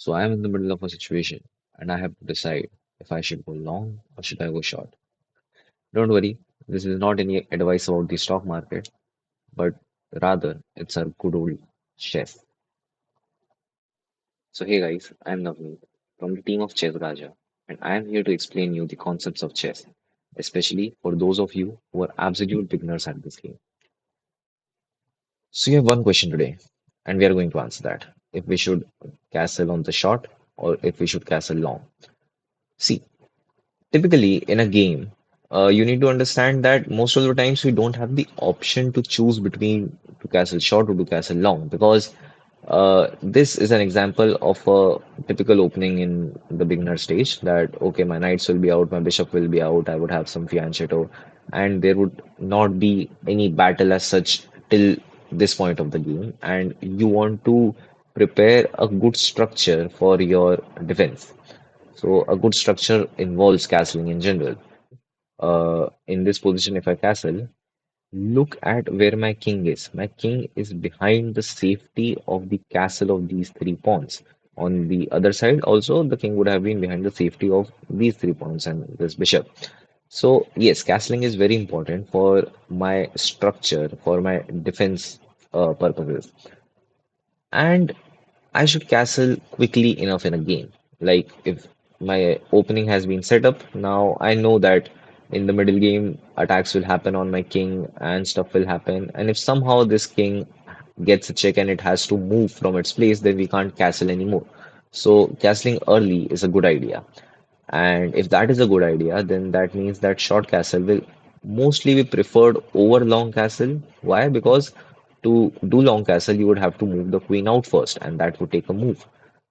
So I am in the middle of a situation and I have to decide if I should go long or should I go short. Don't worry, this is not any advice about the stock market, but rather it's a good old chess. So hey guys, I am Navneet from the team of Chess Gaja, and I am here to explain you the concepts of chess, especially for those of you who are absolute beginners at this game. So you have one question today, and we are going to answer that. If we should castle on the short or if we should castle long. See, typically, in a game, you need to understand that most of the times we don't have the option to choose between to castle short or to castle long because this is an example of a typical opening in the beginner stage that okay, my knights will be out, my bishop will be out, I would have some fianchetto, and there would not be any battle as such till this point of the game, and you want to prepare a good structure for your defense. So a good structure involves castling in general. In this position, if I castle, look at where my king is. My king is behind the safety of the castle of these three pawns. On the other side, also, the king would have been behind the safety of these three pawns and this bishop. So, yes, castling is very important for my structure, for my defense purposes. And I should castle quickly enough in a game. Like if my opening has been set up, now I know that in the middle game attacks will happen on my king and stuff will happen. And if somehow this king gets a check and it has to move from its place, then we can't castle anymore. So castling early is a good idea. And if that is a good idea, then that means that short castle will mostly be preferred over long castle. Why? Because to do long castle, you would have to move the queen out first, and that would take a move.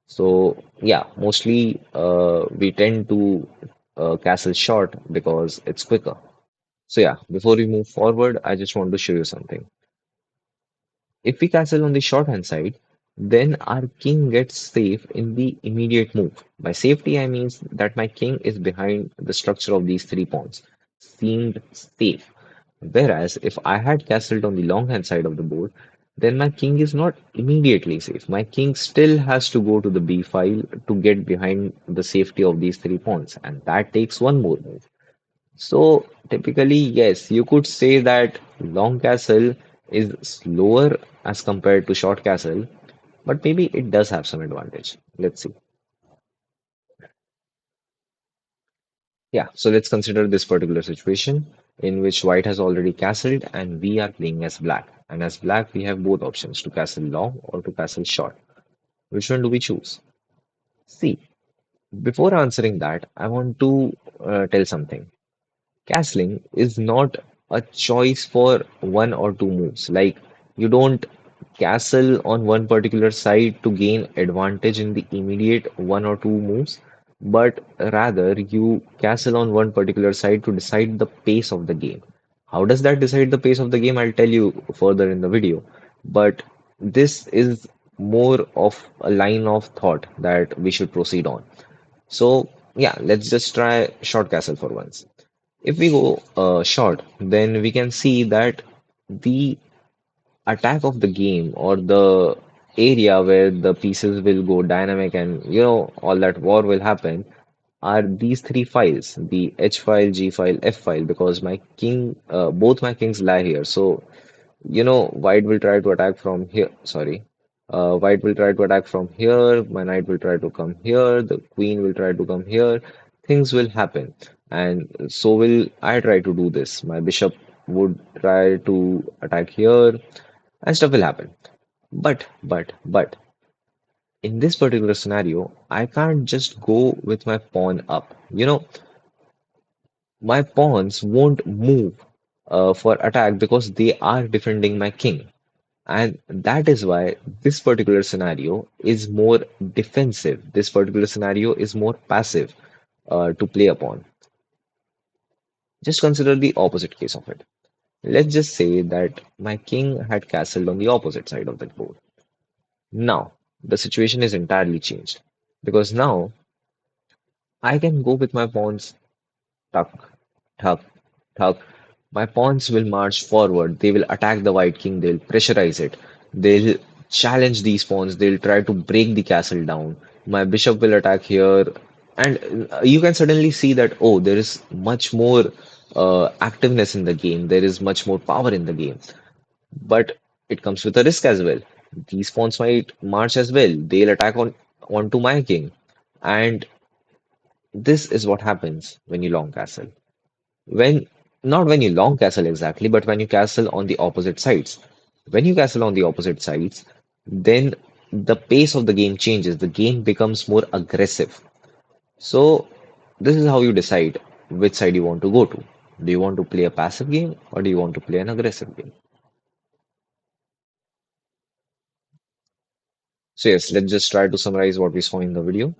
So yeah, mostly we tend to castle short because it's quicker. So yeah, before we move forward, I just want to show you something. If we castle on the short hand side, then our king gets safe in the immediate move. By safety, I mean that my king is behind the structure of these three pawns, seemed safe. Whereas if I had castled on the long hand side of the board, then my king is not immediately safe. My king still has to go to the b file to get behind the safety of these three pawns, and that takes one more move. So typically, yes, you could say that long castle is slower as compared to short castle, but maybe it does have some advantage. Let's see. Yeah, so let's consider this particular situation in which white has already castled and we are playing as black. And as black, we have both options to castle long or to castle short. Which one do we choose? See, before answering that, I want to tell something. Castling is not a choice for one or two moves. Like you don't castle on one particular side to gain advantage in the immediate one or two moves, but rather you castle on one particular side to decide the pace of the game. How does that decide the pace of the game? I'll tell you further in the video. But this is more of a line of thought that we should proceed on. So, yeah, let's just try short castle for once. If we go short, then we can see that the attack of the game or the area where the pieces will go dynamic and all that war will happen are these three files, the H file, G file, F file, because my king, both my kings lie here. So white will try to attack from here. Sorry. White will try to attack from here. My knight will try to come here. The queen will try to come here. Things will happen. And so will I try to do this. My bishop would try to attack here and stuff will happen. But, in this particular scenario, I can't just go with my pawn up. My pawns won't move for attack because they are defending my king. And that is why this particular scenario is more defensive. This particular scenario is more passive to play upon. Just consider the opposite case of it. Let's just say that my king had castled on the opposite side of the board. Now, the situation is entirely changed because now I can go with my pawns tuck, tuck, tuck. My pawns will march forward. They will attack the white king. They'll pressurize it. They'll challenge these pawns. They'll try to break the castle down. my bishop will attack here, and you can suddenly see that, oh, there is much more activeness in the game, there is much more power in the game. But it comes with a risk as well. These pawns might march as well, they'll attack onto my king, and this is what happens when you long castle. When Not when you long castle exactly, but when you castle on the opposite sides. When you castle on the opposite sides, then the pace of the game changes. The game becomes more aggressive. So this is how you decide which side you want to go to. Do you want to play a passive game or do you want to play an aggressive game? So yes, let's just try to summarize what we saw in the video.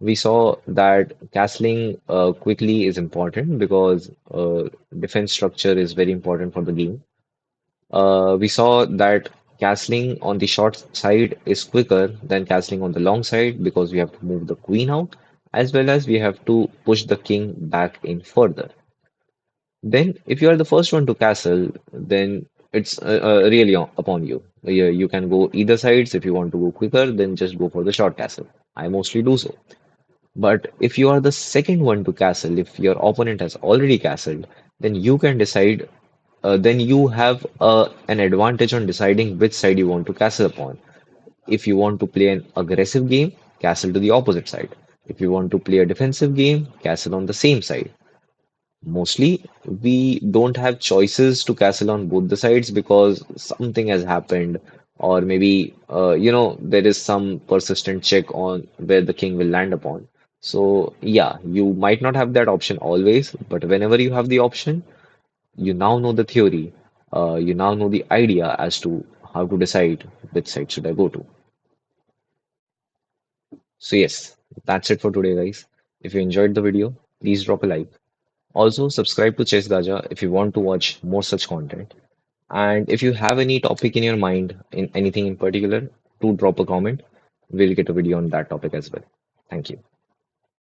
We saw that castling quickly is important because defense structure is very important for the game. We saw that castling on the short side is quicker than castling on the long side because we have to move the queen out as well as we have to push the king back in further. Then, if you are the first one to castle, then it's really upon you. You can go either sides. If you want to go quicker, then just go for the short castle. I mostly do so. But if you are the second one to castle, if your opponent has already castled, then you can decide, then you have an advantage on deciding which side you want to castle upon. If you want to play an aggressive game, castle to the opposite side. If you want to play a defensive game, castle on the same side. Mostly, we don't have choices to castle on both the sides because something has happened, or maybe there is some persistent check on where the king will land upon. So yeah, you might not have that option always, but whenever you have the option, you now know the theory. You now know the idea as to how to decide which side should I go to. So yes, that's it for today, guys. If you enjoyed the video, please drop a like. Also, subscribe to Chess Gaja if you want to watch more such content. And if you have any topic in your mind, in anything in particular, do drop a comment. We'll get a video on that topic as well. Thank you.